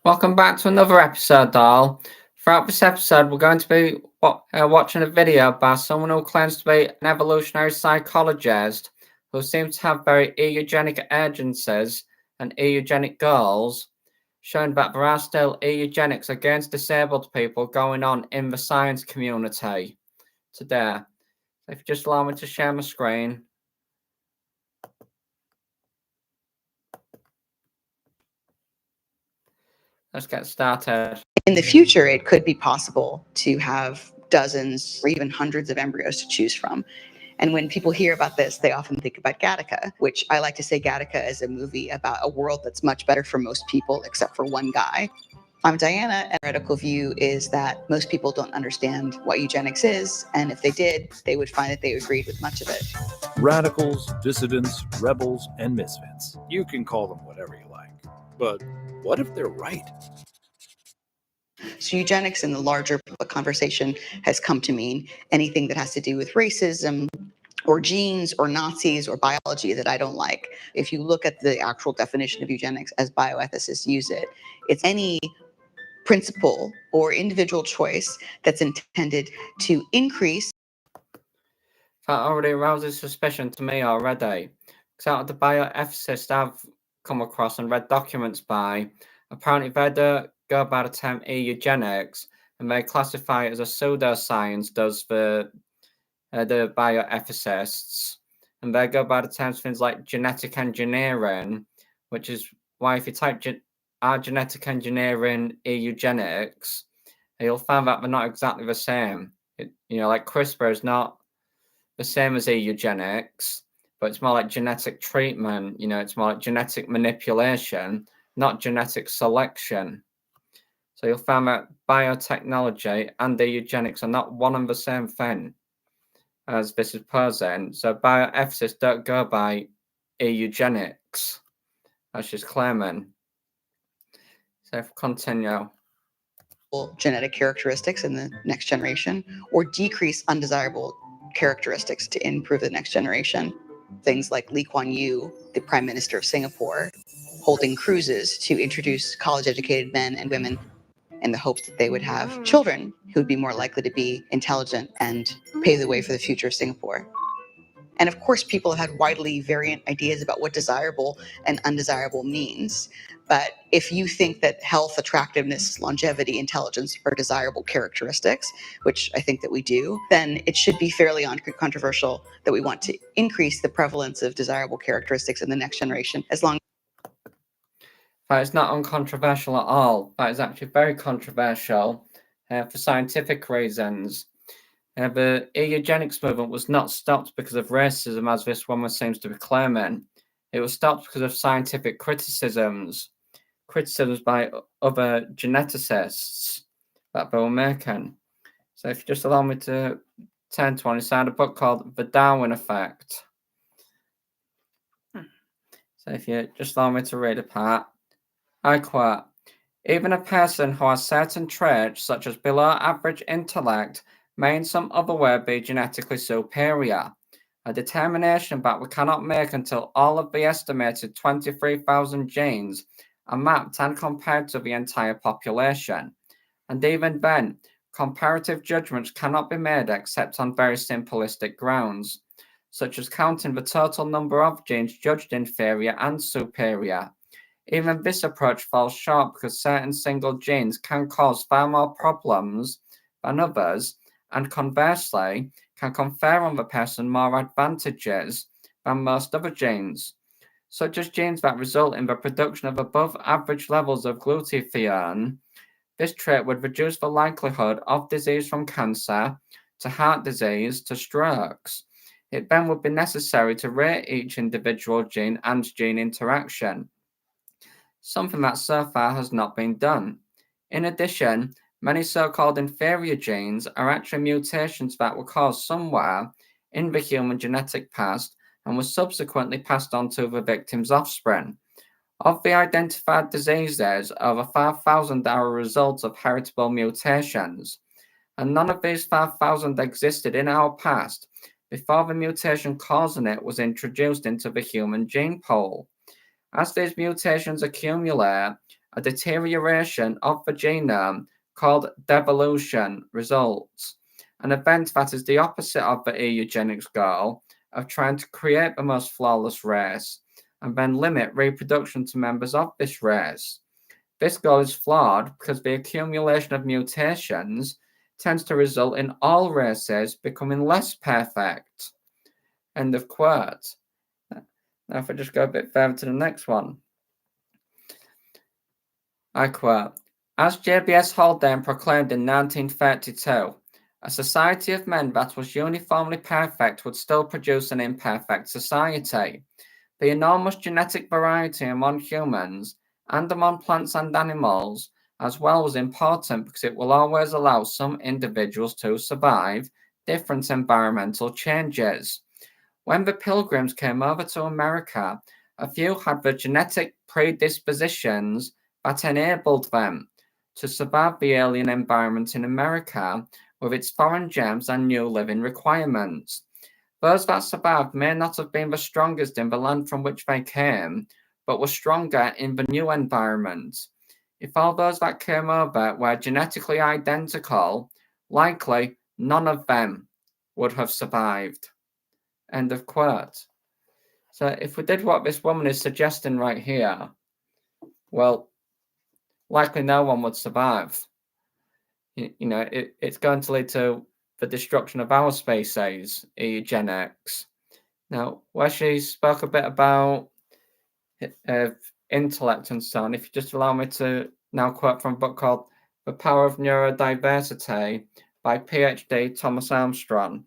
Welcome back to another episode, Doll. Throughout this episode, we're going to be watching a video by someone who claims to be an evolutionary psychologist who seems to have very eugenic agencies and eugenic goals, showing that there are still eugenics against disabled people going on in the science community today. So if you just allow me to share my screen. Let's get started. In the future, it could be possible to have dozens or even hundreds of embryos to choose from. And when people hear about this, they often think about Gattaca, which I like to say Gattaca is a movie about a world that's much better for most people, except for one guy. I'm Diana, and the radical view is that most people don't understand what eugenics is, and if they did, they would find that they agreed with much of it. Radicals, dissidents, rebels, and misfits. You can call them whatever you like. But what if they're right? So eugenics in the larger public conversation has come to mean anything that has to do with racism or genes or Nazis or biology that I don't like. If you look at the actual definition of eugenics as bioethicists use it, it's any principle or individual choice that's intended to increase. That already arouses suspicion to me already. Because out of the bioethicists I've come across and read documents by, apparently they don't go by the term eugenics, and they classify it as a pseudoscience, does the bioethicists. And they go by the terms things like genetic engineering, which is why if you type are genetic engineering eugenics, you'll find that they're not exactly the same. Like CRISPR is not the same as eugenics, but it's more like genetic treatment. It's more like genetic manipulation, not genetic selection. So you'll find that biotechnology and eugenics are not one and the same thing, as this is posing. So bioethicists don't go by eugenics, as she's claiming. So if we continue. Genetic characteristics in the next generation, or decrease undesirable characteristics to improve the next generation. Things like Lee Kuan Yew, the Prime Minister of Singapore, holding cruises to introduce college-educated men and women in the hopes that they would have children who would be more likely to be intelligent and pave the way for the future of Singapore. And of course, people have had widely variant ideas about what desirable and undesirable means. But if you think that health, attractiveness, longevity, intelligence are desirable characteristics, which I think that we do, then it should be fairly uncontroversial that we want to increase the prevalence of desirable characteristics in the next generation, as long. That is not uncontroversial at all. That is actually very controversial for scientific reasons. The eugenics movement was not stopped because of racism, as this woman seems to be claiming. It was stopped because of scientific criticisms by other geneticists that they were making. So if you just allow me to turn to one, it's a book called The Darwin Effect. So if you just allow me to read a part. I quote, "Even a person who has certain traits, such as below average intellect, may in some other way be genetically superior, a determination that we cannot make until all of the estimated 23,000 genes are mapped and compared to the entire population. And even then, comparative judgments cannot be made except on very simplistic grounds, such as counting the total number of genes judged inferior and superior. Even this approach falls short because certain single genes can cause far more problems than others, and conversely, can confer on the person more advantages than most other genes, such as genes that result in the production of above average levels of glutathione. This trait would reduce the likelihood of disease from cancer to heart disease to strokes. It then would be necessary to rate each individual gene and gene interaction, something that so far has not been done. In addition, many so-called inferior genes are actually mutations that were caused somewhere in the human genetic past and were subsequently passed on to the victim's offspring. Of the identified diseases, over 5,000 are a result of heritable mutations, and none of these 5,000 existed in our past before the mutation causing it was introduced into the human gene pool. As these mutations accumulate a deterioration of the genome called devolution results, an event that is the opposite of the eugenics goal of trying to create the most flawless race and then limit reproduction to members of this race. This goal is flawed because the accumulation of mutations tends to result in all races becoming less perfect. End of quote. Now, if I just go a bit further to the next one, I quote, as J.B.S. Haldane proclaimed in 1932, a society of men that was uniformly perfect would still produce an imperfect society. The enormous genetic variety among humans and among plants and animals as well was important because it will always allow some individuals to survive different environmental changes. When the Pilgrims came over to America, a few had the genetic predispositions that enabled them to survive the alien environment in America with its foreign germs and new living requirements. Those that survived may not have been the strongest in the land from which they came, but were stronger in the new environment. If all those that came over were genetically identical, likely none of them would have survived. End of quote. So if we did what this woman is suggesting right here, well, likely no one would survive. It's going to lead to the destruction of our species, eugenics. Now, where she spoke a bit about intellect and so on, if you just allow me to now quote from a book called The Power of Neurodiversity by PhD Thomas Armstrong,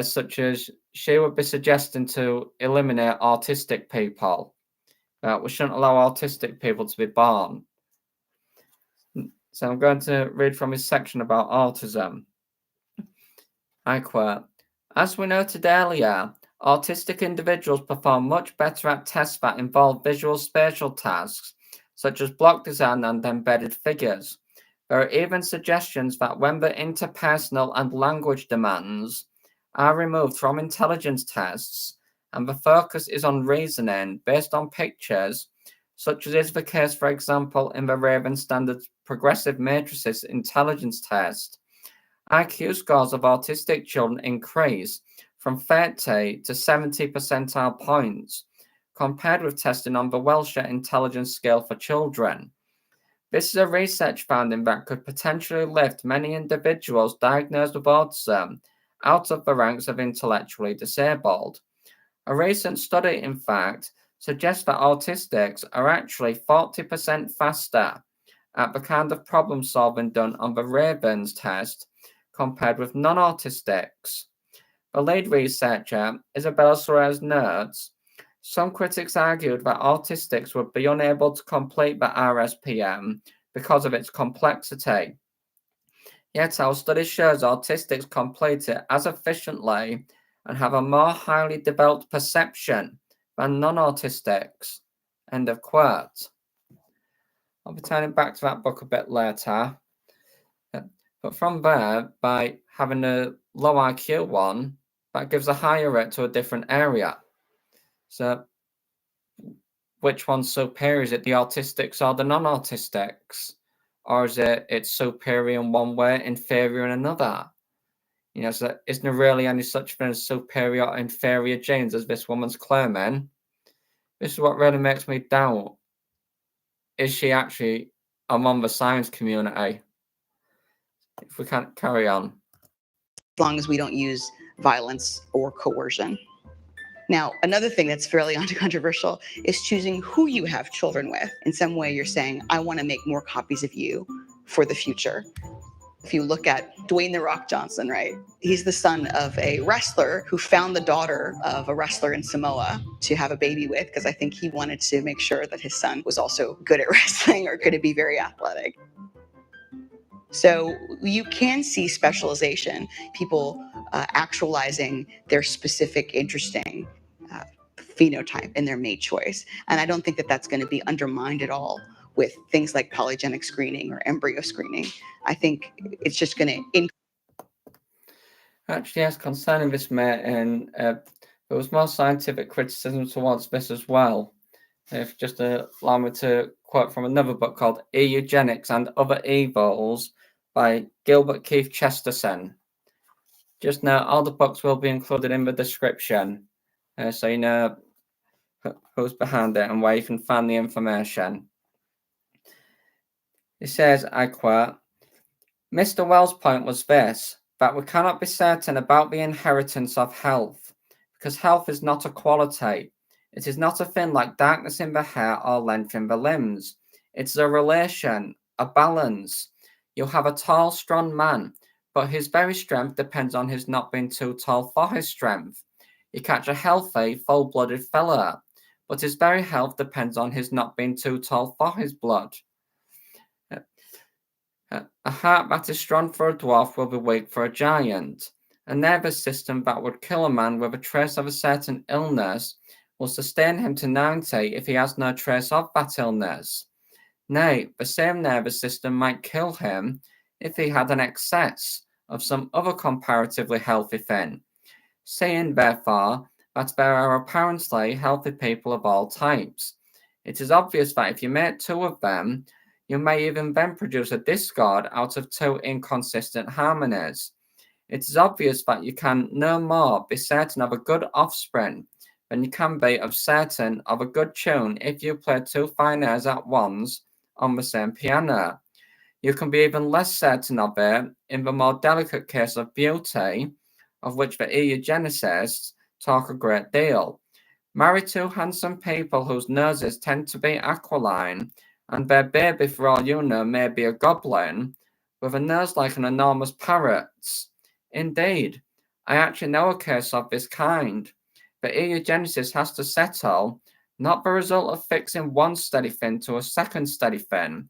such as she would be suggesting to eliminate autistic people. We shouldn't allow autistic people to be born. So I'm going to read from his section about autism. I quote, as we noted earlier, autistic individuals perform much better at tests that involve visual spatial tasks, such as block design and embedded figures. There are even suggestions that when the interpersonal and language demands are removed from intelligence tests, and the focus is on reasoning based on pictures, such as is the case, for example, in the Raven Standard Progressive Matrices Intelligence Test, IQ scores of autistic children increase from 30 to 70 percentile points, compared with testing on the Welsh Intelligence Scale for Children. This is a research finding that could potentially lift many individuals diagnosed with autism out of the ranks of intellectually disabled. A recent study, in fact, suggests that autistics are actually 40% faster at the kind of problem solving done on the Ravens test compared with non-autistics. The lead researcher, Isabella Suarez, notes, some critics argued that autistics would be unable to complete the RSPM because of its complexity. Yet our study shows autistics complete it as efficiently and have a more highly developed perception than non-autistics. End of quote. I'll be turning back to that book a bit later. But from there, by having a low IQ one, that gives a higher rate to a different area. So which one's superior? Is it the autistics or the non-autistics? Or is it's superior in one way, inferior in another? So isn't there really any such thing as superior or inferior genes as this woman's claiming? This is what really makes me doubt. Is she actually among the science community? If we can't carry on. As long as we don't use violence or coercion. Now, another thing that's fairly uncontroversial is choosing who you have children with. In some way, you're saying, I want to make more copies of you for the future. If you look at Dwayne "The Rock" Johnson, right? He's the son of a wrestler who found the daughter of a wrestler in Samoa to have a baby with, because I think he wanted to make sure that his son was also good at wrestling or could be very athletic. So you can see specialization, people actualizing their specific interesting phenotype in their mate choice. And I don't think that that's going to be undermined at all with things like polygenic screening or embryo screening. I think it's just going to Actually, yes, concerning this mate, and there was more scientific criticism towards this as well. If just allow me to quote from another book called Eugenics and Other Evils by Gilbert Keith Chesterson. Just now, all the books will be included in the description, so you know who's behind it and where you can find the information. It says, I quote, Mr. Wells' point was this, that we cannot be certain about the inheritance of health, because health is not a quality. It is not a thing like darkness in the hair or length in the limbs. It's a relation, a balance. You'll have a tall, strong man, but his very strength depends on his not being too tall for his strength. You catch a healthy, full-blooded fellow, but his very health depends on his not being too tall for his blood. A heart that is strong for a dwarf will be weak for a giant. A nervous system that would kill a man with a trace of a certain illness will sustain him to 90 if he has no trace of that illness. Nay, the same nervous system might kill him if he had an excess of some other comparatively healthy thing. Seeing, therefore, that there are apparently healthy people of all types, it is obvious that if you make two of them, you may even then produce a discord out of two inconsistent harmonies. It is obvious that you can no more be certain of a good offspring than you can be of certain of a good tune if you play two fine airs at once on the same piano. You can be even less certain of it in the more delicate case of beauty, of which the eugenicists talk a great deal. Marry two handsome people whose noses tend to be aquiline, and their baby, for all you know, may be a goblin, with a nose like an enormous parrot's. Indeed, I actually know a case of this kind. The eugenicist has to settle not the result of fixing one steady fin to a second steady fin,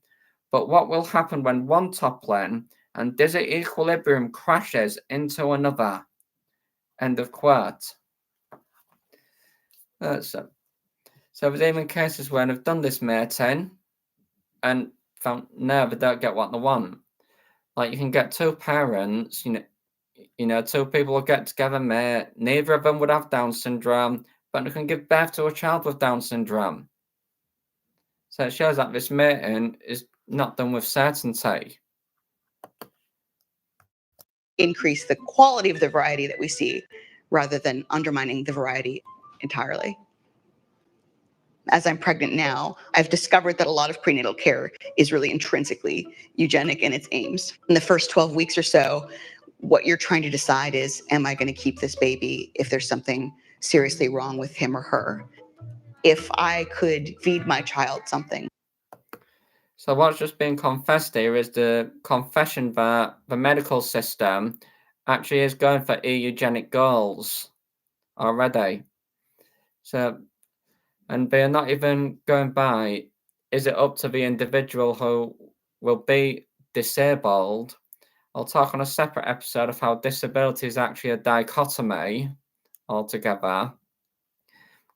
but what will happen when one toppling and dizzy equilibrium crashes into another. End of quote. So there's even cases where they've done this mating and found no, they don't get what they want. Like you can get two parents, two people will get together, mate. Neither of them would have Down syndrome, but they can give birth to a child with Down syndrome. So it shows that this mating is not done with certainty. Increase the quality of the variety that we see rather than undermining the variety entirely. As I'm pregnant now, I've discovered that a lot of prenatal care is really intrinsically eugenic in its aims. In the first 12 weeks or so, what you're trying to decide is, am I going to keep this baby if there's something seriously wrong with him or her? If I could feed my child something. So what's just been confessed here is the confession that the medical system actually is going for eugenic goals already. So, and they're not even going by, is it up to the individual who will be disabled? I'll talk on a separate episode of how disability is actually a dichotomy altogether.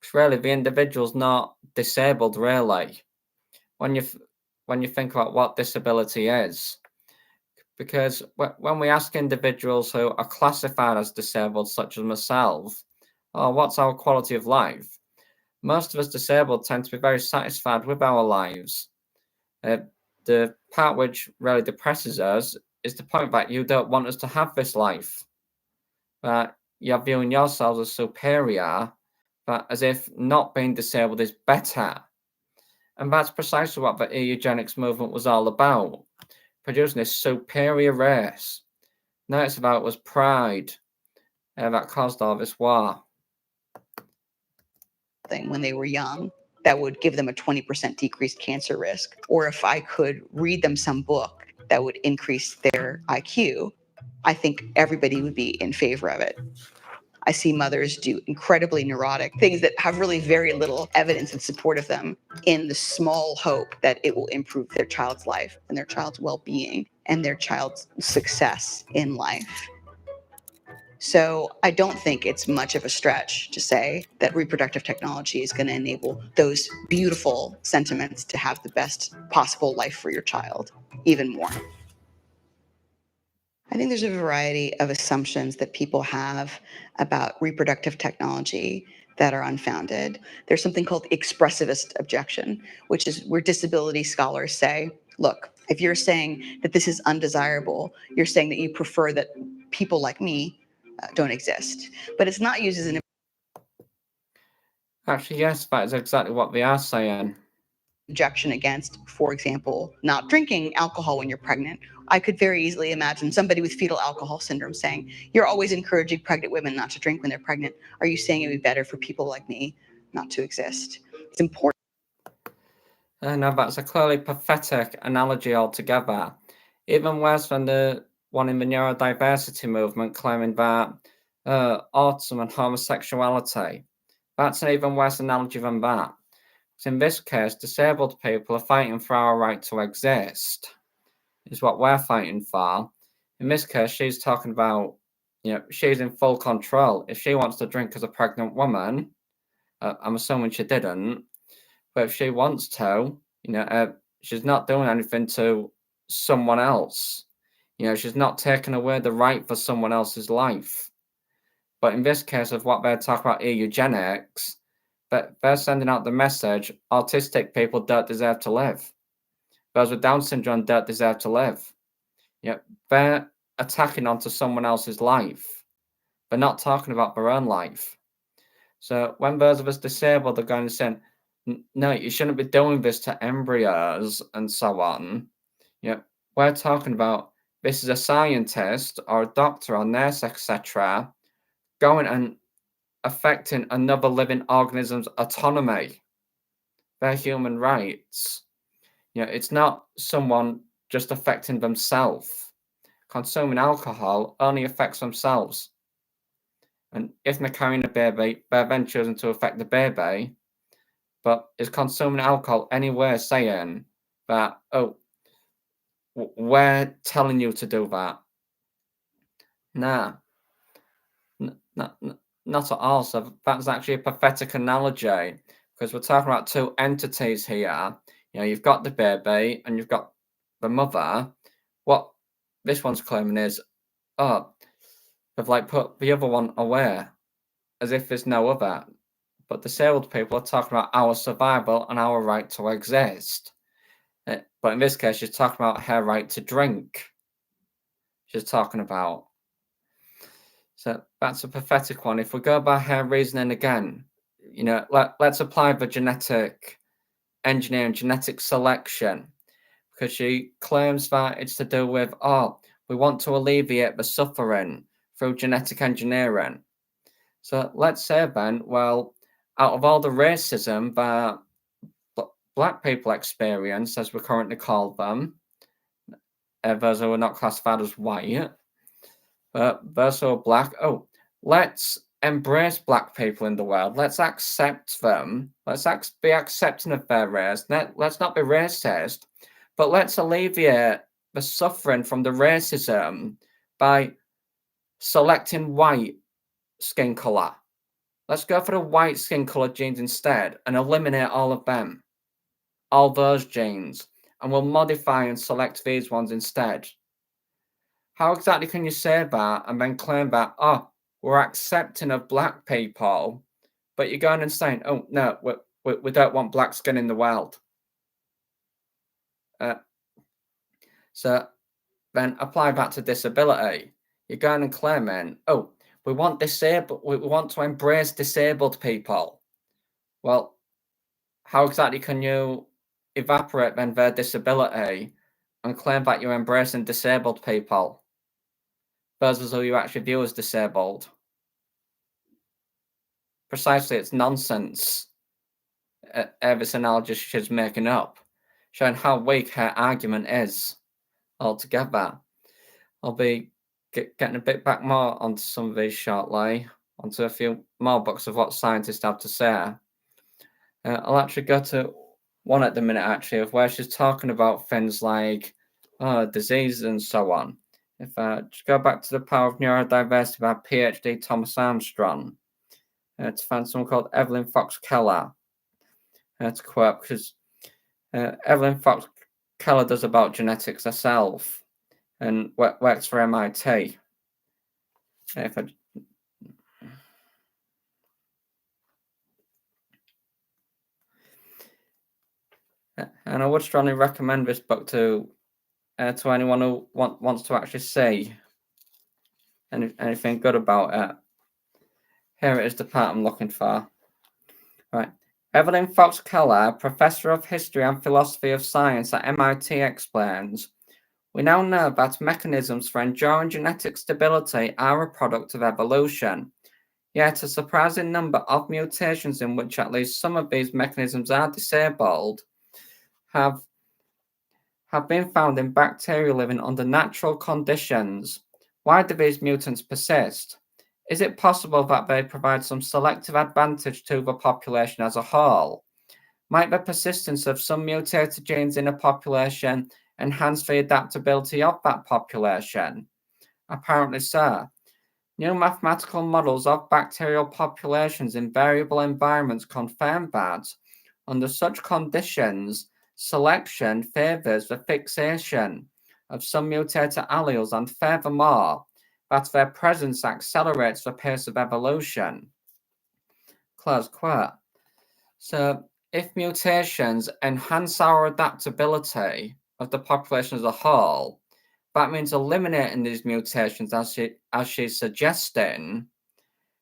Because really, the individual's not disabled, really, when you think about what disability is. Because when we ask individuals who are classified as disabled, such as myself, oh, what's our quality of life? Most of us disabled tend to be very satisfied with our lives. The part which really depresses us is the point that you don't want us to have this life. That you're viewing yourselves as superior, but as if not being disabled is better. And that's precisely what the eugenics movement was all about, producing this superior race. Now it's about was pride that caused all this war. When they were young, that would give them a 20% decreased cancer risk. Or if I could read them some book that would increase their IQ, I think everybody would be in favor of it. I see mothers do incredibly neurotic things that have really very little evidence in support of them, in the small hope that it will improve their child's life and their child's well-being and their child's success in life. So I don't think it's much of a stretch to say that reproductive technology is going to enable those beautiful sentiments to have the best possible life for your child even more. I think there's a variety of assumptions that people have about reproductive technology that are unfounded. There's something called the expressivist objection, which is where disability scholars say, look, if you're saying that this is undesirable, you're saying that you prefer that people like me don't exist. But it's not used as an Actually, yes, that is exactly what they are saying. objection against, for example, not drinking alcohol when you're pregnant. I could very easily imagine somebody with fetal alcohol syndrome saying, you're always encouraging pregnant women not to drink when they're pregnant. Are you saying it would be better for people like me not to exist? It's important. No, that's a clearly pathetic analogy altogether. Even worse than the one in the neurodiversity movement claiming that autism and homosexuality. That's an even worse analogy than that. So in this case, disabled people are fighting for our right to exist, is what we're fighting for. In this case, she's talking about, she's in full control. If she wants to drink as a pregnant woman, I'm assuming she didn't, but if she wants to, she's not doing anything to someone else. She's not taking away the right for someone else's life. But in this case of what they're talking about eugenics, but they're sending out the message, autistic people don't deserve to live. Those with Down syndrome don't deserve to live. They're attacking onto someone else's life. They're not talking about their own life. So when those of us disabled are going and saying, no, you shouldn't be doing this to embryos and so on, we're talking about this is a scientist or a doctor or nurse, etc., going and affecting another living organism's autonomy, their human rights. It's not someone just affecting themselves. Consuming alcohol only affects themselves. And if they're carrying a baby, they're then choosing to affect the baby. But is consuming alcohol anywhere saying that, oh, we're telling you to do that? Nah, not at all. So that's actually a pathetic analogy because we're talking about two entities here. You've got the baby and you've got the mother. What this one's claiming is, oh, they've like put the other one away as if there's no other. But disabled people are talking about our survival and our right to exist. But in this case, she's talking about her right to drink. She's talking about. So that's a pathetic one. If we go by her reasoning again, let's apply the genetic engineering, genetic selection, because she claims that it's to do with, we want to alleviate the suffering through genetic engineering. So let's say then, well, out of all the racism that Black people experience, as we currently call them, those who are not classified as white, but those who are Black, let's embrace Black people in the world. Let's accept them. Let's be accepting of their race. Let's not be racist, but let's alleviate the suffering from the racism by selecting white skin color. Let's go for the white skin color genes instead and eliminate all of them, all those genes, and we'll modify and select these ones instead. How exactly can you say that and then claim that, we're accepting of Black people, but you're going and saying, oh, no, we don't want Black skin in the world? So then apply that to disability. You're going and claiming, we want to embrace disabled people. Well, how exactly can you evaporate then their disability and claim that you're embracing disabled people versus who you actually view as disabled? Precisely, it's nonsense. This analogy she's making up, showing how weak her argument is altogether. I'll be getting a bit back more onto some of these shortly, onto a few more books of what scientists have to say. I'll actually go to one at the minute, actually, of where she's talking about things like disease and so on. If I just go back to The Power of Neurodiversity by PhD Thomas Armstrong, to find someone called Evelyn Fox Keller, to quote, because Evelyn Fox Keller does about genetics herself and works for MIT. If I And I would strongly recommend this book to anyone who wants to actually see anything good about it. Here it is, the part I'm looking for. Right. Evelyn Fox Keller, Professor of History and Philosophy of Science at MIT, explains, we now know that mechanisms for enduring genetic stability are a product of evolution. Yet a surprising number of mutations in which at least some of these mechanisms are disabled have been found in bacteria living under natural conditions. Why do these mutants persist? Is it possible that they provide some selective advantage to the population as a whole? Might the persistence of some mutated genes in a population enhance the adaptability of that population? Apparently so. New mathematical models of bacterial populations in variable environments confirm that, under such conditions, selection favors the fixation of some mutated alleles, and furthermore, that their presence accelerates the pace of evolution. Close quote. So, if mutations enhance our adaptability of the population as a whole, that means eliminating these mutations, as she's suggesting.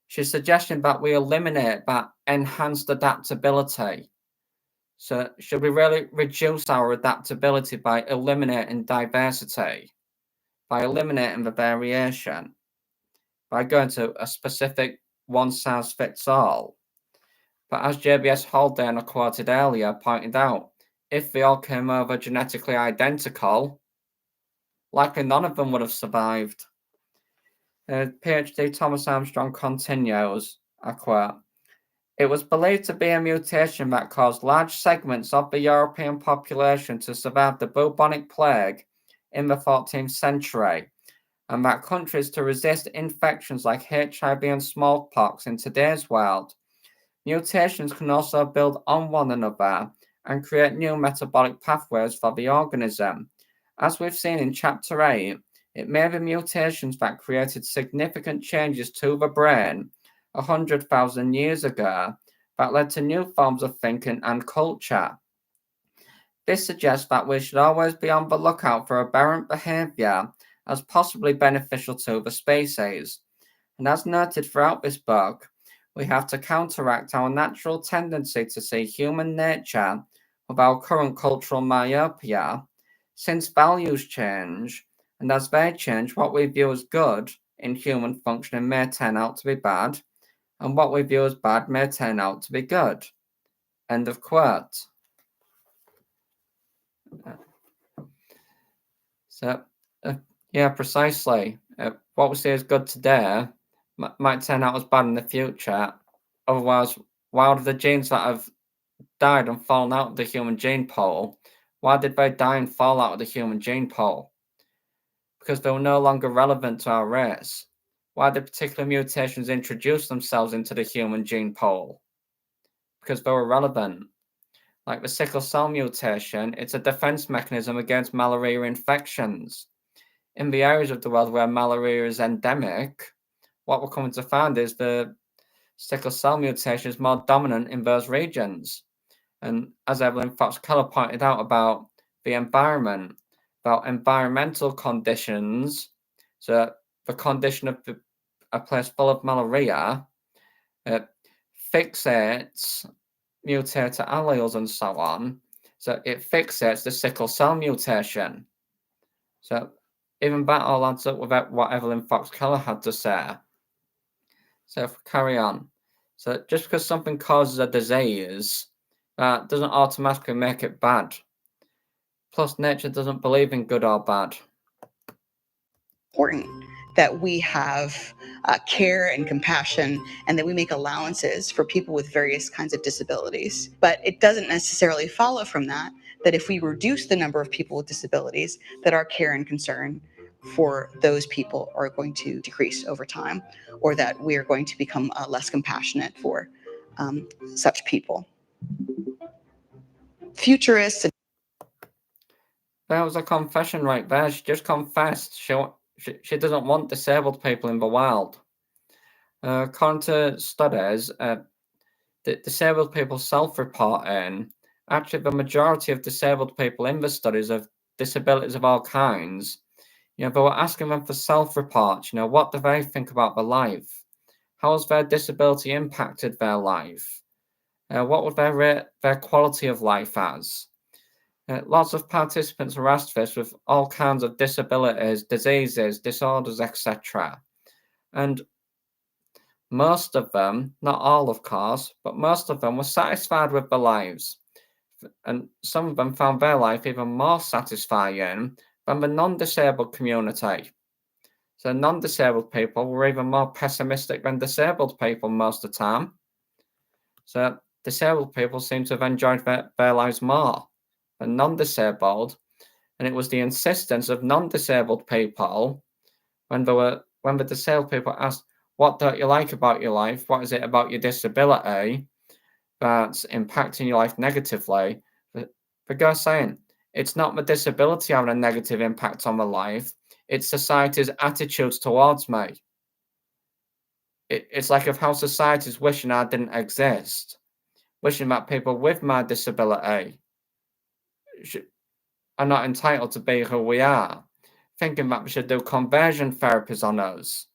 She's suggesting that we eliminate that enhanced adaptability. So, should we really reduce our adaptability by eliminating diversity, by eliminating the variation, by going to a specific one-size-fits-all? But as JBS Haldane, quoted earlier, pointed out, if they all came over genetically identical, likely none of them would have survived. PhD Thomas Armstrong continues, I quote, it was believed to be a mutation that caused large segments of the European population to survive the bubonic plague in the 14th century, and that countries to resist infections like HIV and smallpox in today's world. Mutations can also build on one another and create new metabolic pathways for the organism. As we've seen in Chapter 8, it may be mutations that created significant changes to the brain 100,000 years ago that led to new forms of thinking and culture. This suggests that we should always be on the lookout for aberrant behavior as possibly beneficial to the species. And as noted throughout this book, we have to counteract our natural tendency to see human nature with our current cultural myopia, since values change, and as they change, what we view as good in human functioning may turn out to be bad, and what we view as bad may turn out to be good. End of quote. So, yeah, precisely. What we see as good today might turn out as bad in the future. Otherwise, why are the genes that have died and fallen out of the human gene pool, why did they die and fall out of the human gene pool? Because they were no longer relevant to our race. Why did particular mutations introduce themselves into the human gene pool? Because they were relevant. Like the sickle cell mutation, it's a defense mechanism against malaria infections. In the areas of the world where malaria is endemic, what we're coming to find is the sickle cell mutation is more dominant in those regions. And as Evelyn Fox Keller pointed out about the environment, about environmental conditions, so the condition of a place full of malaria fixates mutated alleles and so on. So it fixates the sickle cell mutation. So even that all adds up with what Evelyn Fox Keller had to say. So if we carry on. So just because something causes a disease, that doesn't automatically make it bad. Plus, nature doesn't believe in good or bad. Important that we have care and compassion, and that we make allowances for people with various kinds of disabilities. But it doesn't necessarily follow from that if we reduce the number of people with disabilities, that our care and concern for those people are going to decrease over time, or that we are going to become less compassionate for such people. Futurists. There was a confession right there. She just confessed she doesn't want disabled people in the world. According to studies, the disabled people self-reporting actually the majority of disabled people in the studies of disabilities of all kinds, they were asking them for self-reports. What do they think about their life? How has their disability impacted their life? What would they rate their quality of life as? Lots of participants were asked this with all kinds of disabilities, diseases, disorders, etc. And most of them, not all of course, but most of them were satisfied with their lives. And some of them found their life even more satisfying than the non-disabled community. So non-disabled people were even more pessimistic than disabled people most of the time. So disabled people seem to have enjoyed their lives more than non-disabled. And it was the insistence of non-disabled people when the disabled people asked, what don't you like about your life? What is it about your disability that's impacting your life negatively? The guy saying, it's not my disability having a negative impact on my life, it's society's attitudes towards me. It's like if how society's wishing I didn't exist, wishing that people with my disability are not entitled to be who we are, thinking that we should do conversion therapies on us,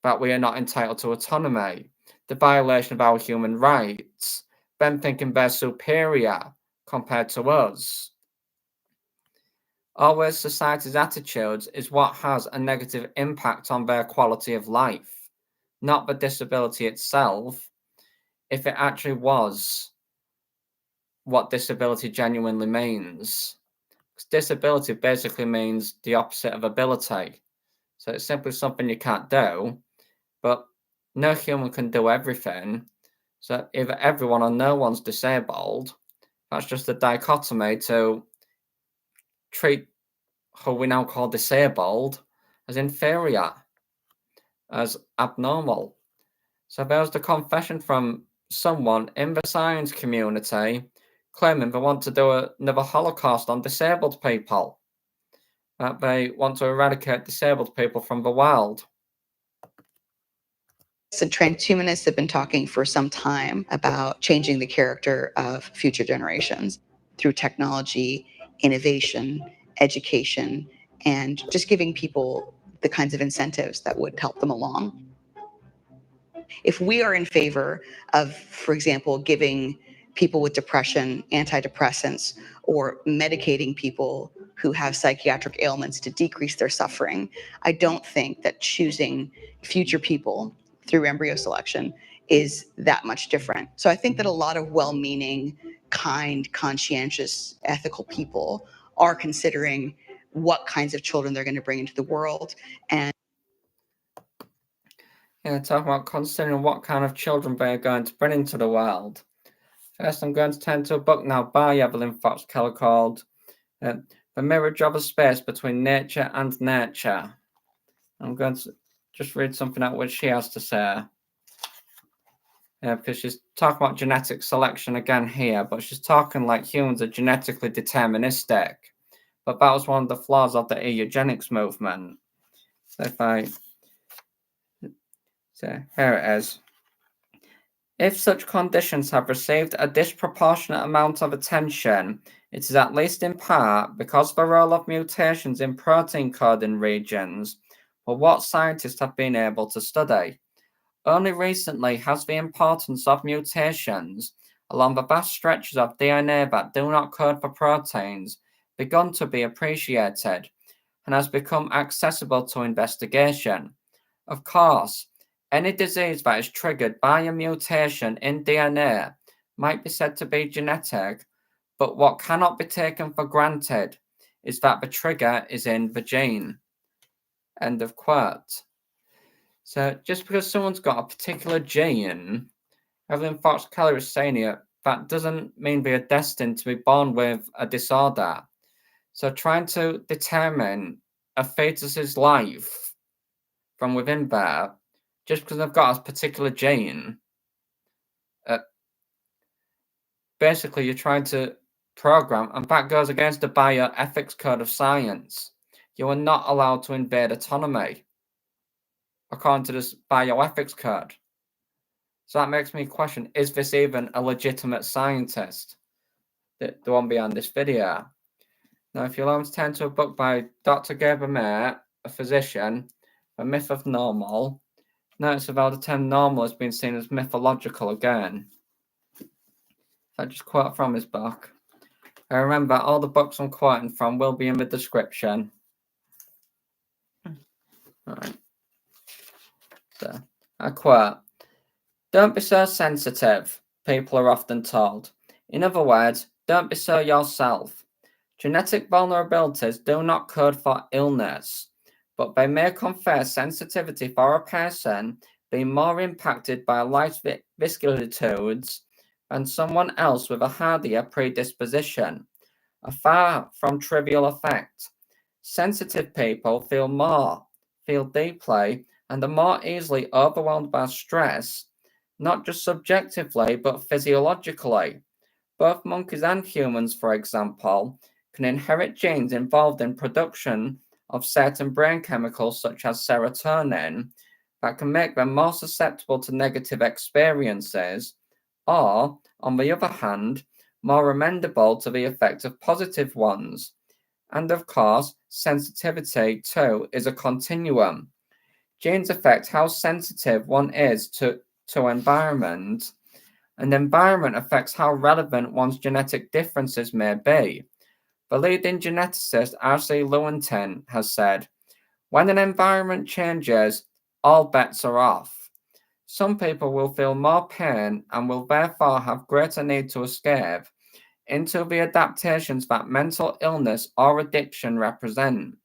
that we are not entitled to autonomy, the violation of our human rights, them thinking they're superior compared to us. Always society's attitudes is what has a negative impact on their quality of life, not the disability itself, if it actually was what disability genuinely means. Because disability basically means the opposite of ability. So it's simply something you can't do, but no human can do everything. So either everyone or no one's disabled. That's just a dichotomy to treat who we now call disabled as inferior, as abnormal. So there's the confession from someone in the science community claiming they want to do another Holocaust on disabled people, that they want to eradicate disabled people from the world. So transhumanists have been talking for some time about changing the character of future generations through technology, innovation, education, and just giving people the kinds of incentives that would help them along. If we are in favor of, for example, giving people with depression antidepressants or medicating people who have psychiatric ailments to decrease their suffering, I don't think that choosing future people through embryo selection is that much different. So I think that a lot of well-meaning, kind, conscientious, ethical people are considering what kinds of children they're going to bring into the world. And talk about considering what kind of children they are going to bring into the world. First, I'm going to turn to a book now by Evelyn Keller called The Mirage of a Space Between Nature and Nurture. I'm going to just read something out what she has to say. Because she's talking about genetic selection again here, but she's talking like humans are genetically deterministic. But that was one of the flaws of the eugenics movement. So here it is. If such conditions have received a disproportionate amount of attention, it is at least in part because of the role of mutations in protein coding regions, or what scientists have been able to study. Only recently has the importance of mutations along the vast stretches of DNA that do not code for proteins begun to be appreciated and has become accessible to investigation. Of course, any disease that is triggered by a mutation in DNA might be said to be genetic, but what cannot be taken for granted is that the trigger is in the gene. End of quote. So just because someone's got a particular gene, Evelyn Keller is saying here, that doesn't mean they are destined to be born with a disorder. So trying to determine a fetus's life from within there, just because they've got a particular gene, basically you're trying to program, and that goes against the bioethics code of science. You are not allowed to invade autonomy according to this bioethics code. So that makes me question, is this even a legitimate scientist? the one behind this video. Now, if you'll allow me to turn to a book by Dr. Gabor, a physician, The Myth of Normal, notice about the term normal has been seen as mythological again. If I just quote from his book. Remember, all the books I'm quoting from will be in the description. Right. So, I quote, "Don't be so sensitive," people are often told. In other words, don't be so yourself. Genetic vulnerabilities do not code for illness, but they may confer sensitivity for a person being more impacted by light vicissitudes than someone else with a hardier predisposition, a far from trivial effect. Sensitive people feel deeply, and are more easily overwhelmed by stress, not just subjectively, but physiologically. Both monkeys and humans, for example, can inherit genes involved in production of certain brain chemicals such as serotonin that can make them more susceptible to negative experiences, or, on the other hand, more amenable to the effect of positive ones. And of course, sensitivity too is a continuum. Genes affect how sensitive one is to environment, and environment affects how relevant one's genetic differences may be. The leading geneticist R.C. Lewontin has said, "When an environment changes, all bets are off. Some people will feel more pain and will therefore have greater need to escape into the adaptations that mental illness or addiction represent.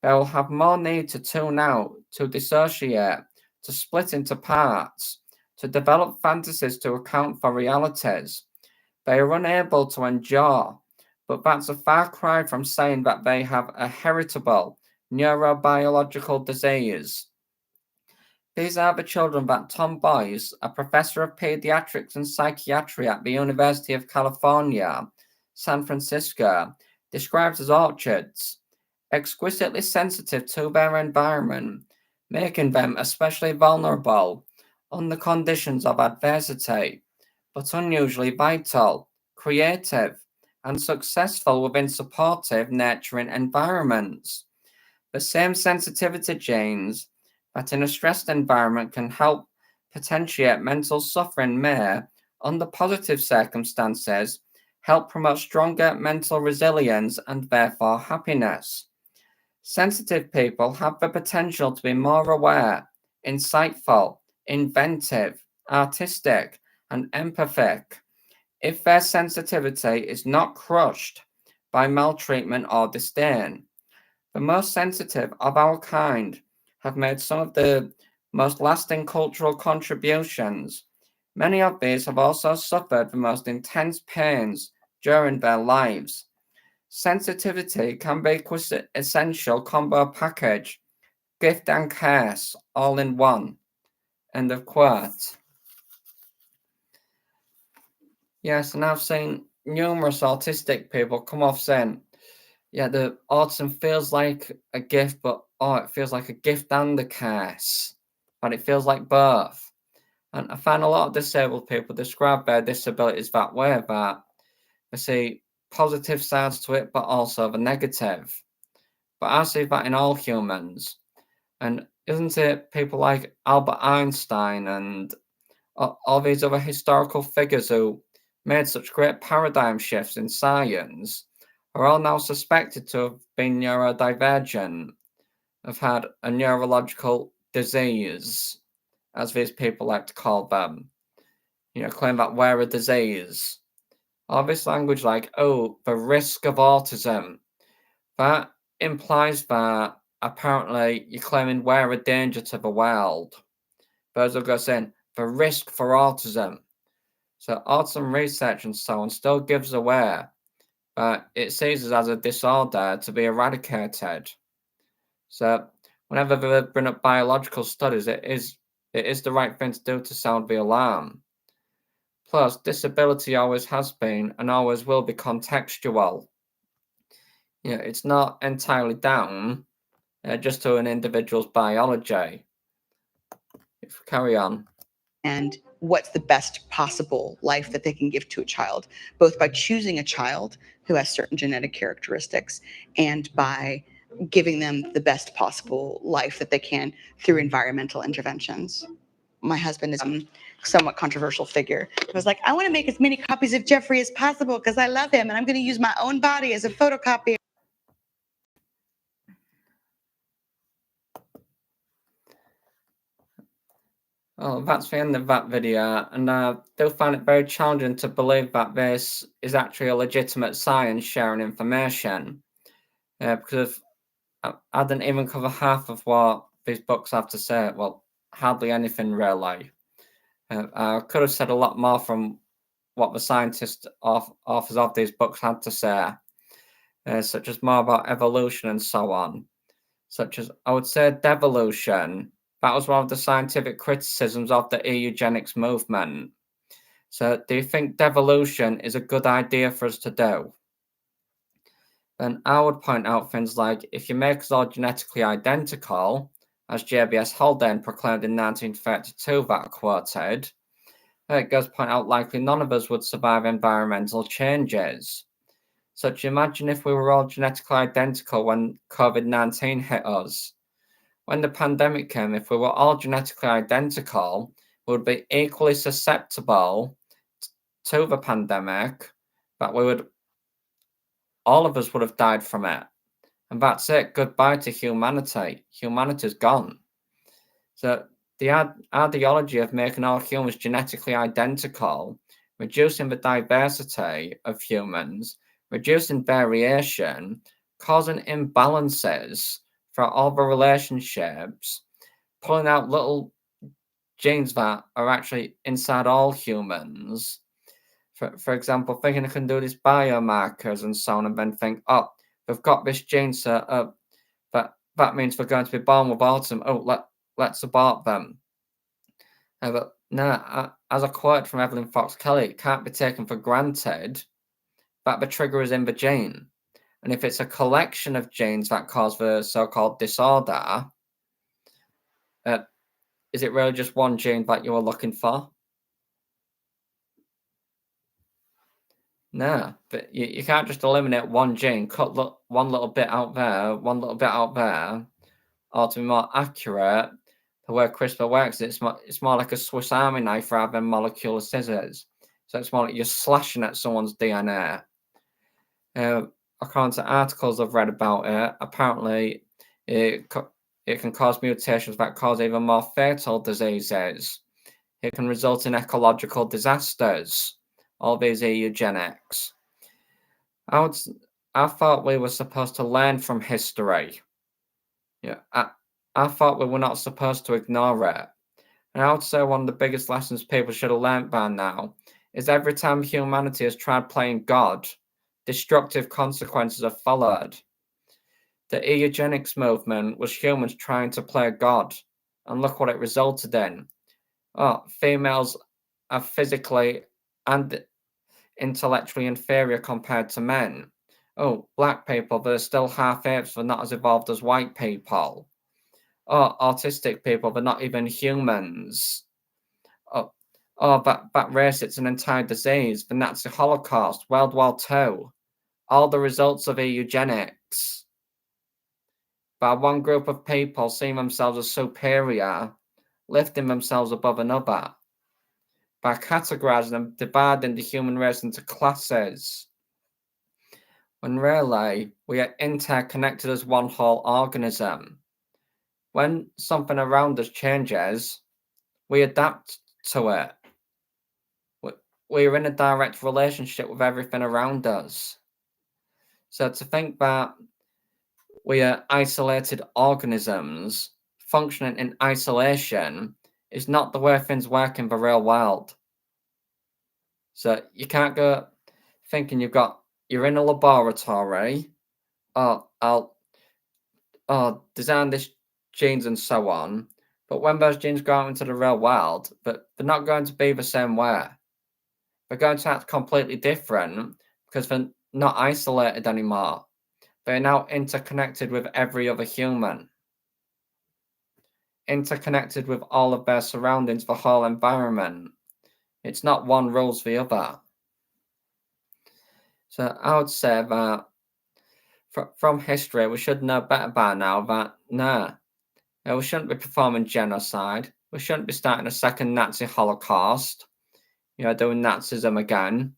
They will have more need to tune out, to dissociate, to split into parts, to develop fantasies to account for realities. They are unable to endure, but that's a far cry from saying that they have a heritable neurobiological disease." These are the children that Tom Boyce, a professor of pediatrics and psychiatry at the University of California, San Francisco, describes as orchids, exquisitely sensitive to their environment, making them especially vulnerable under conditions of adversity, but unusually vital, creative, and successful within supportive, nurturing environments. The same sensitivity genes that in a stressed environment can help potentiate mental suffering may, under positive circumstances, help promote stronger mental resilience and therefore happiness. Sensitive people have the potential to be more aware, insightful, inventive, artistic, and empathic if their sensitivity is not crushed by maltreatment or disdain. The most sensitive of our kind have made some of the most lasting cultural contributions. Many of these have also suffered the most intense pains during their lives. Sensitivity can be an essential combo package, gift and curse, all in one. End of quote. Yes, and I've seen numerous autistic people come off saying, yeah, the autism feels like a gift, but it feels like a gift and a curse. And it feels like both. And I find a lot of disabled people describe their disabilities that way, that they see positive sides to it, but also the negative. But I see that in all humans. And isn't it people like Albert Einstein and all these other historical figures who made such great paradigm shifts in science are all now suspected to have been neurodivergent, have had a neurological disease, as these people like to call them. Claim that we're a disease. All this language like, the risk of autism, that implies that apparently you're claiming we're a danger to the world. Those will go saying, the risk for autism. So autism research and so on still gives away that it sees us as a disorder to be eradicated. So whenever they bring up biological studies, it is the right thing to do to sound the alarm. Plus, disability always has been and always will be contextual. It's not entirely down just to an individual's biology. If we carry on. And what's the best possible life that they can give to a child, both by choosing a child who has certain genetic characteristics and by giving them the best possible life that they can through environmental interventions. My husband is a somewhat controversial figure. I was like, I want to make as many copies of Jeffrey as possible because I love him and I'm going to use my own body as a photocopy. Well, that's the end of that video, and I do find it very challenging to believe that this is actually a legitimate science sharing information, because I didn't even cover half of what these books have to say. Well, hardly anything really. I could have said a lot more from what the scientists authors of these books had to say, such as more about evolution and so on. Such as, I would say, devolution. That was one of the scientific criticisms of the eugenics movement. So, do you think devolution is a good idea for us to do? Then I would point out things like, if you make us all genetically identical, as J.B.S. Haldane proclaimed in 1932 that I quoted, it goes point out likely none of us would survive environmental changes. Such imagine if we were all genetically identical when COVID-19 hit us. When the pandemic came, if we were all genetically identical, we would be equally susceptible to the pandemic, that all of us would have died from it. And that's it. Goodbye to humanity. Humanity's gone. So the ideology of making all humans genetically identical, reducing the diversity of humans, reducing variation, causing imbalances for all the relationships, pulling out little genes that are actually inside all humans. For example, thinking I can do these biomarkers and so on, and then think, oh, we've got this gene, so that means we're going to be born with autism. Oh, let's abort them. But no, as a quote from Evelyn Fox Kelly, it can't be taken for granted that the trigger is in the gene. And if it's a collection of genes that cause the so-called disorder, is it really just one gene that you are looking for? No, but you can't just eliminate one gene, cut one little bit out there, one little bit out there, or to be more accurate, the way CRISPR works, it's more like a Swiss Army knife rather than molecular scissors. So it's more like you're slashing at someone's DNA. According to articles I've read about it, apparently it can cause mutations that cause even more fatal diseases. It can result in ecological disasters. All these are eugenics. I thought we were supposed to learn from history. Yeah, I thought we were not supposed to ignore it. And I would say one of the biggest lessons people should have learned by now is every time humanity has tried playing God, destructive consequences have followed. The eugenics movement was humans trying to play God, and look what it resulted in. Oh, females are physically and intellectually inferior compared to men. Oh, black people, they're still half apes, they're not as evolved as white people. Oh, autistic people, they're not even humans. That race, it's an entire disease. The Nazi Holocaust, World War II, all the results of eugenics. By one group of people seeing themselves as superior, lifting themselves above another. By categorizing and dividing the human race into classes. When really, we are interconnected as one whole organism. When something around us changes, we adapt to it. We are in a direct relationship with everything around us. So to think that we are isolated organisms functioning in isolation is not the way things work in the real world. So you can't go thinking you're in a laboratory, I'll design this genes and so on, but when those genes go out into the real world, but they're not going to be the same way. They're going to act completely different because they're not isolated anymore. They're now interconnected with every other human, interconnected with all of their surroundings, the whole environment. It's not one rules the other. So I would say that from history, we should know better by now that we shouldn't be performing genocide. We shouldn't be starting a second Nazi Holocaust. Doing Nazism again.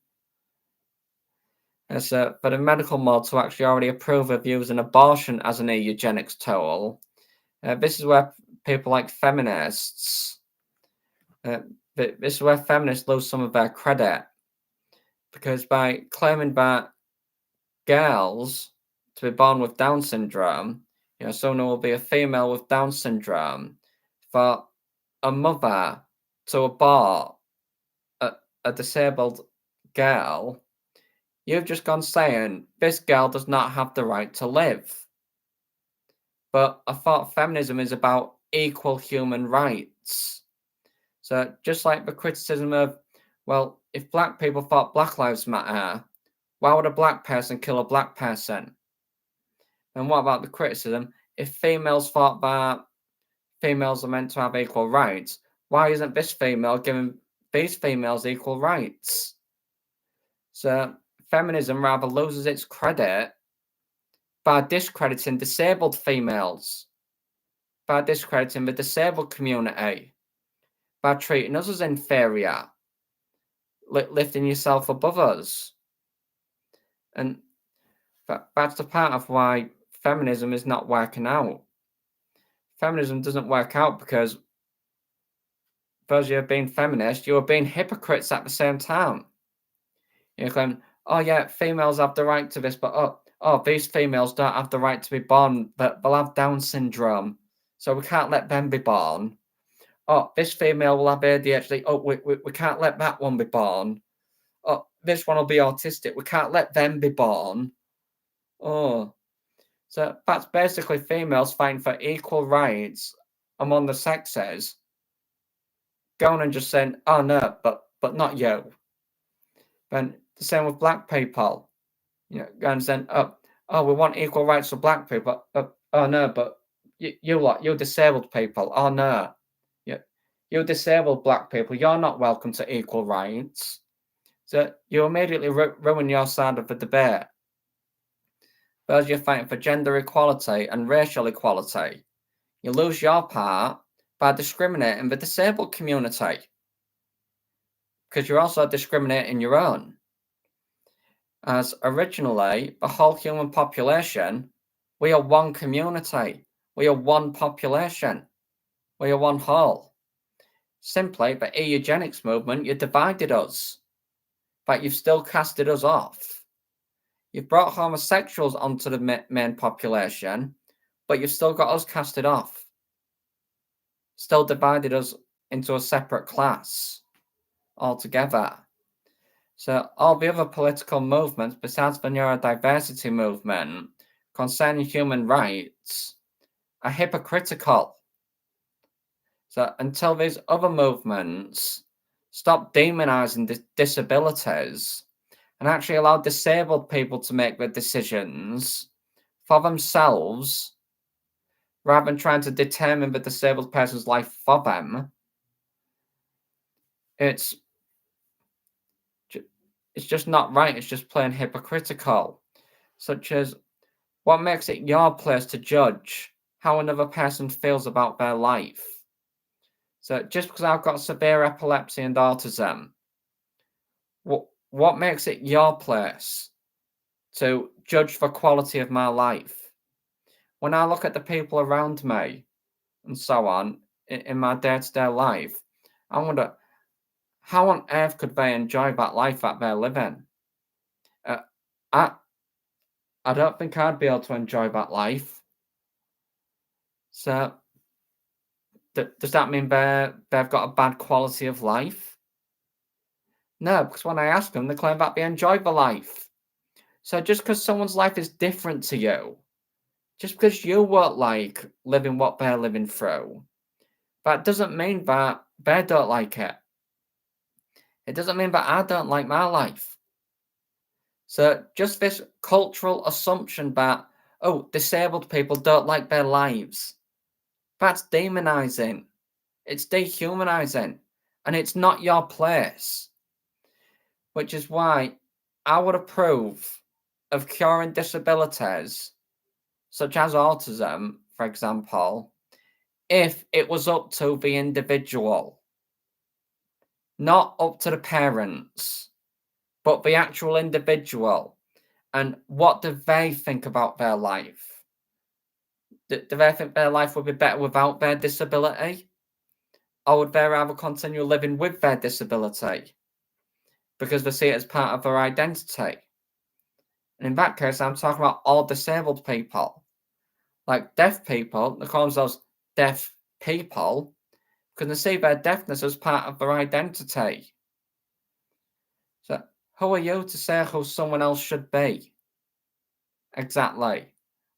So for the medical model to actually already approve of using abortion as an eugenics tool, this is where people like feminists, this is where feminists lose some of their credit, because by claiming that girls to be born with Down syndrome, someone will be a female with Down syndrome, for a mother to abort a disabled girl, you've just gone saying this girl does not have the right to live. But I thought feminism is about equal human rights. So just like the criticism of, well, if black people thought Black Lives Matter, why would a black person kill a black person? And what about the criticism, if females thought that females are meant to have equal rights, why isn't this female giving these females equal rights? So feminism rather loses its credit by discrediting disabled females, by discrediting the disabled community, by treating us as inferior, lifting yourself above us. And that's the part of why feminism is not working out. Feminism doesn't work out because you're being feminist, you're being hypocrites at the same time. You're going, oh yeah, females have the right to this, but these females don't have the right to be born, but they'll have Down syndrome, so we can't let them be born. Oh, this female will have ADHD. Oh, we can't let that one be born. Oh, this one will be autistic. We can't let them be born. Oh, so that's basically females fighting for equal rights among the sexes, going and just saying, oh no, but not you. And the same with black people, going and saying, oh, we want equal rights for black people. Oh no, but you disabled people. Oh no, you disabled black people. You're not welcome to equal rights. So you immediately ruin your side of the debate. Whereas you're fighting for gender equality and racial equality, you lose your part by discriminating the disabled community, because you're also discriminating your own. As originally, the whole human population, we are one community, we are one population, we are one whole. Simply, the eugenics movement, you divided us, but you've still casted us off. You've brought homosexuals onto the main population, but you've still got us casted off. Still divided us into a separate class altogether. So all the other political movements besides the neurodiversity movement concerning human rights are hypocritical. So until these other movements stop demonizing disabilities and actually allow disabled people to make the decisions for themselves, rather than trying to determine the disabled person's life for them, it's just not right. It's just plain hypocritical. Such as, what makes it your place to judge how another person feels about their life? So just because I've got severe epilepsy and autism, what makes it your place to judge the quality of my life? When I look at the people around me and so on in my day-to-day life, I wonder, how on earth could they enjoy that life that they're living? I don't think I'd be able to enjoy that life. So does that mean they've got a bad quality of life? No, because when I ask them, they claim that they enjoy the life. So just because someone's life is different to you, just because you won't like living what they're living through, that doesn't mean that they don't like it. It doesn't mean that I don't like my life. So just this cultural assumption that, disabled people don't like their lives, that's demonizing. It's dehumanizing. and it's not your place. Which is why I would approve of curing disabilities, such as autism, for example, if it was up to the individual, not up to the parents, but the actual individual. And what do they think about their life? Do they think their life would be better without their disability? Or would they rather continue living with their disability because they see it as part of their identity? And in that case, I'm talking about all disabled people. Like deaf people, they call themselves deaf people because they see their deafness as part of their identity. So who are you to say who someone else should be? Exactly.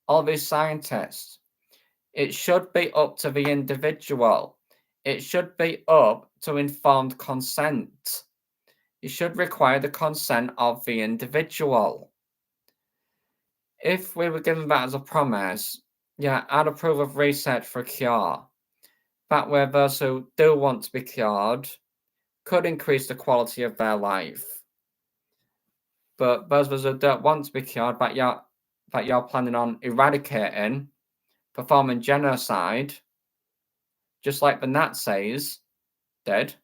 All these scientists. It should be up to the individual. It should be up to informed consent. You should require the consent of the individual. If we were given that as a promise, yeah, I'd approve of research for a cure. That way, those who do want to be cured could increase the quality of their life. But those of us who don't want to be cured, that you're planning on eradicating, performing genocide, just like the Nazis did,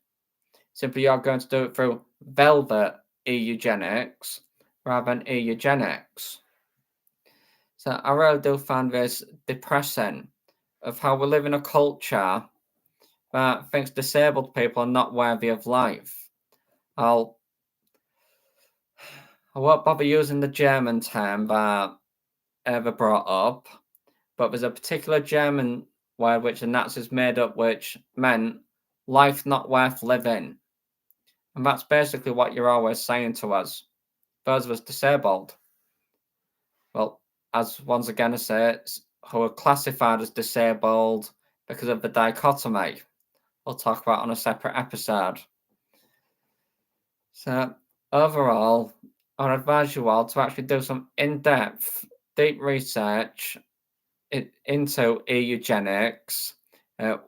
simply you're going to do it through velvet eugenics rather than eugenics. So I really do find this depressing of how we live in a culture that thinks disabled people are not worthy of life. I won't bother using the German term that ever brought up, but there's a particular German word which the Nazis made up which meant life not worth living. And that's basically what you're always saying to us, those of us disabled. Well, as once again I say, who are classified as disabled because of the dichotomy. We'll talk about on a separate episode. So overall, I would advise you all to actually do some in-depth, deep research into eugenics,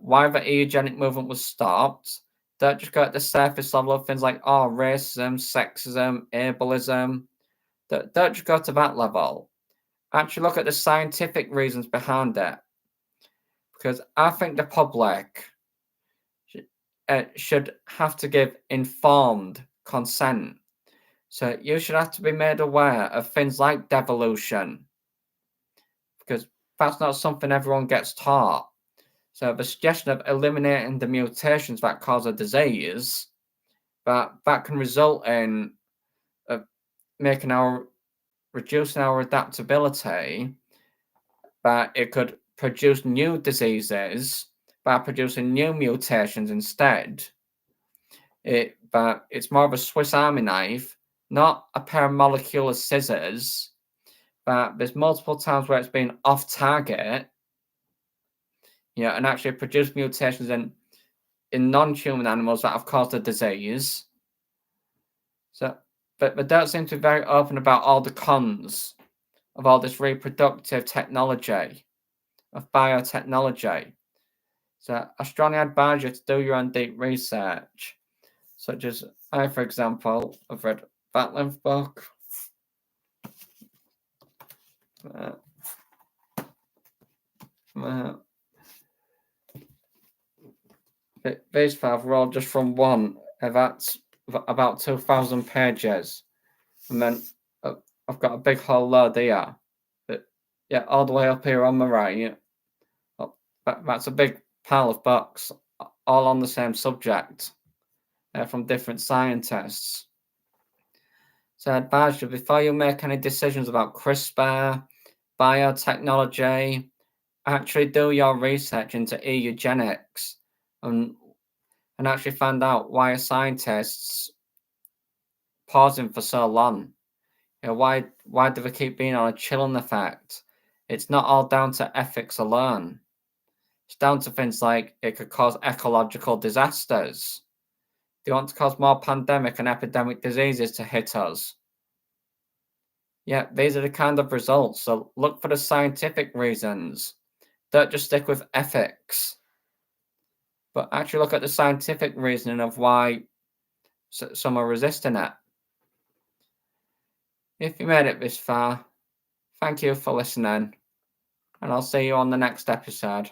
why the eugenic movement was stopped. Don't just go at the surface level of things like, racism, sexism, ableism. Don't just go to that level. Actually look at the scientific reasons behind it. Because I think the public should have to give informed consent. So you should have to be made aware of things like devolution. Because that's not something everyone gets taught. So the suggestion of eliminating the mutations that cause a disease, that can result in reducing our adaptability, but it could produce new diseases by producing new mutations instead. But it's more of a Swiss Army knife, not a pair of molecular scissors. But there's multiple times where it's been off target, and actually produced mutations in non-human animals that have caused the disease. So, but they don't seem to be very open about all the cons of all this reproductive technology, of biotechnology. So I strongly advise you to do your own deep research, such as I, for example, have read that length book. These five were all just from one. That's about 2,000 pages. And then I've got a big whole load here. All the way up here on my right. That's a big pile of books, all on the same subject, from different scientists. So I advise you, before you make any decisions about CRISPR, biotechnology, actually do your research into eugenics and actually find out why are scientists pausing for so long. Why do they keep being on a chilling effect? It's not all down to ethics alone. It's down to things like it could cause ecological disasters. They want to cause more pandemic and epidemic diseases to hit us. These are the kind of results. So look for the scientific reasons. Don't just stick with ethics. but actually look at the scientific reasoning of why some are resisting it. If you made it this far, thank you for listening, and I'll see you on the next episode.